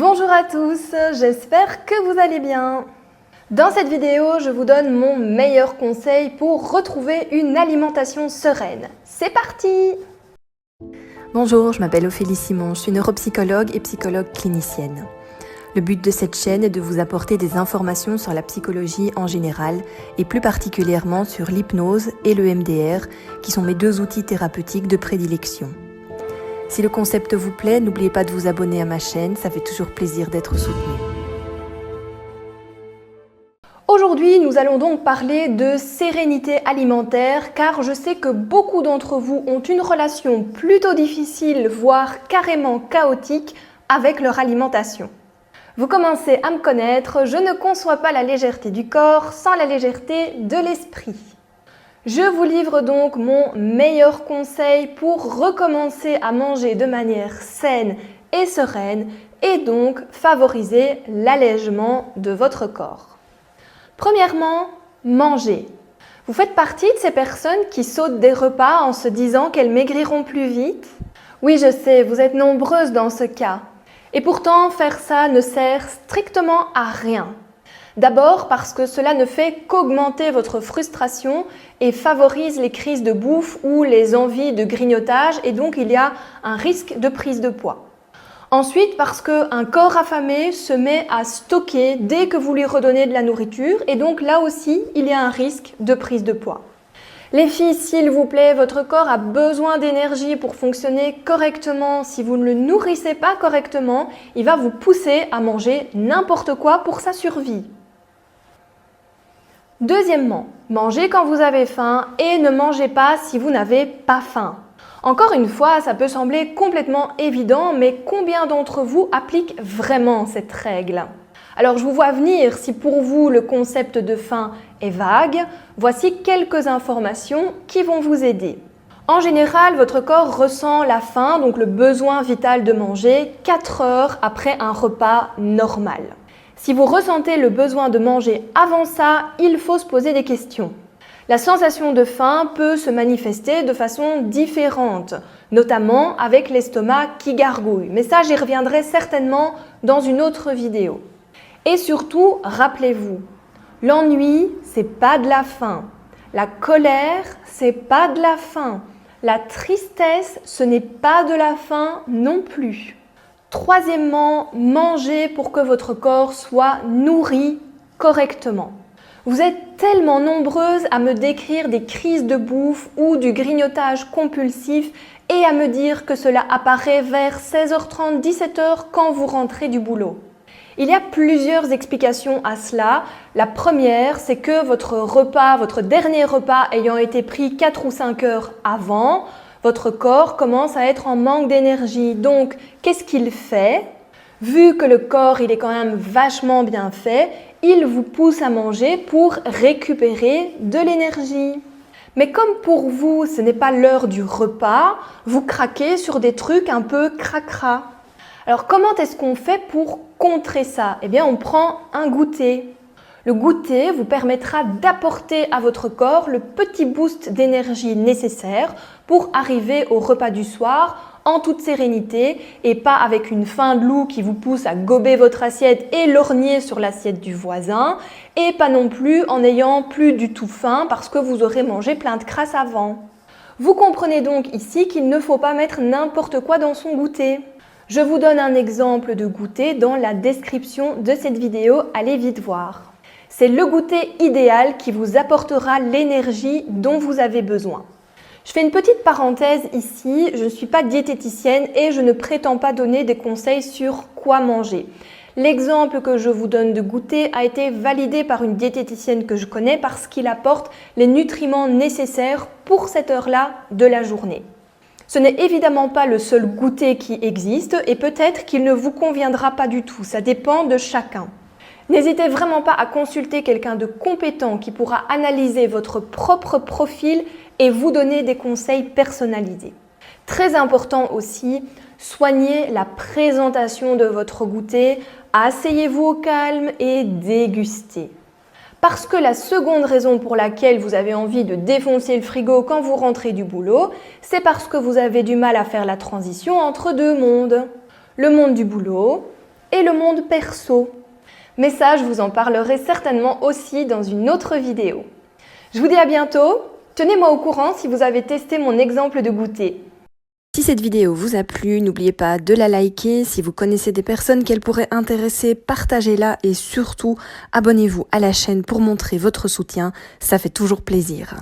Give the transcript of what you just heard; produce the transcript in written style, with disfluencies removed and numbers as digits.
Bonjour à tous, j'espère que vous allez bien. Dans cette vidéo, je vous donne mon meilleur conseil pour retrouver une alimentation sereine. C'est parti! Bonjour, je m'appelle Ophélie Simon, je suis neuropsychologue et psychologue clinicienne. Le but de cette chaîne est de vous apporter des informations sur la psychologie en général et plus particulièrement sur l'hypnose et le MDR, qui sont mes deux outils thérapeutiques de prédilection. Si le concept vous plaît, n'oubliez pas de vous abonner à ma chaîne, ça fait toujours plaisir d'être soutenu. Aujourd'hui, nous allons donc parler de sérénité alimentaire car je sais que beaucoup d'entre vous ont une relation plutôt difficile, voire carrément chaotique avec leur alimentation. Vous commencez à me connaître, je ne conçois pas la légèreté du corps sans la légèreté de l'esprit. Je vous livre donc mon meilleur conseil pour recommencer à manger de manière saine et sereine et donc favoriser l'allègement de votre corps. Premièrement, manger. Vous faites partie de ces personnes qui sautent des repas en se disant qu'elles maigriront plus vite? Oui, je sais, vous êtes nombreuses dans ce cas. Et pourtant, faire ça ne sert strictement à rien. D'abord parce que cela ne fait qu'augmenter votre frustration et favorise les crises de bouffe ou les envies de grignotage et donc il y a un risque de prise de poids. Ensuite parce qu'un corps affamé se met à stocker dès que vous lui redonnez de la nourriture et donc là aussi il y a un risque de prise de poids. Les filles, s'il vous plaît, votre corps a besoin d'énergie pour fonctionner correctement. Si vous ne le nourrissez pas correctement, il va vous pousser à manger n'importe quoi pour sa survie. Deuxièmement, mangez quand vous avez faim et ne mangez pas si vous n'avez pas faim. Encore une fois, ça peut sembler complètement évident, mais combien d'entre vous appliquent vraiment cette règle? Alors je vous vois venir, si pour vous le concept de faim est vague, voici quelques informations qui vont vous aider. En général, votre corps ressent la faim, donc le besoin vital de manger, 4 heures après un repas normal. Si vous ressentez le besoin de manger avant ça, il faut se poser des questions. La sensation de faim peut se manifester de façon différente, notamment avec l'estomac qui gargouille. Mais ça, j'y reviendrai certainement dans une autre vidéo. Et surtout, rappelez-vous, l'ennui, c'est pas de la faim. La colère, c'est pas de la faim. La tristesse, ce n'est pas de la faim non plus. Troisièmement, mangez pour que votre corps soit nourri correctement. Vous êtes tellement nombreuses à me décrire des crises de bouffe ou du grignotage compulsif et à me dire que cela apparaît vers 16h30, 17h quand vous rentrez du boulot. Il y a plusieurs explications à cela. La première, c'est que votre dernier repas ayant été pris 4 ou 5 heures avant, votre corps commence à être en manque d'énergie. Donc, qu'est-ce qu'il fait? Vu que le corps il est quand même vachement bien fait, il vous pousse à manger pour récupérer de l'énergie. Mais comme pour vous, ce n'est pas l'heure du repas, vous craquez sur des trucs un peu cracra. Alors, comment est-ce qu'on fait pour contrer ça? Eh bien, on prend un goûter. Le goûter vous permettra d'apporter à votre corps le petit boost d'énergie nécessaire pour arriver au repas du soir en toute sérénité et pas avec une faim de loup qui vous pousse à gober votre assiette et lorgner sur l'assiette du voisin et pas non plus en n'ayant plus du tout faim parce que vous aurez mangé plein de crasse avant. Vous comprenez donc ici qu'il ne faut pas mettre n'importe quoi dans son goûter. Je vous donne un exemple de goûter dans la description de cette vidéo, allez vite voir. C'est le goûter idéal qui vous apportera l'énergie dont vous avez besoin. Je fais une petite parenthèse ici, je ne suis pas diététicienne et je ne prétends pas donner des conseils sur quoi manger. L'exemple que je vous donne de goûter a été validé par une diététicienne que je connais parce qu'il apporte les nutriments nécessaires pour cette heure-là de la journée. Ce n'est évidemment pas le seul goûter qui existe et peut-être qu'il ne vous conviendra pas du tout, ça dépend de chacun. N'hésitez vraiment pas à consulter quelqu'un de compétent qui pourra analyser votre propre profil et vous donner des conseils personnalisés. Très important aussi, soignez la présentation de votre goûter, asseyez-vous au calme et dégustez. Parce que la seconde raison pour laquelle vous avez envie de défoncer le frigo quand vous rentrez du boulot, c'est parce que vous avez du mal à faire la transition entre deux mondes. Le monde du boulot et le monde perso. Mais ça, je vous en parlerai certainement aussi dans une autre vidéo. Je vous dis à bientôt. Tenez-moi au courant si vous avez testé mon exemple de goûter. Si cette vidéo vous a plu, n'oubliez pas de la liker. Si vous connaissez des personnes qu'elle pourrait intéresser, partagez-la et surtout, abonnez-vous à la chaîne pour montrer votre soutien. Ça fait toujours plaisir.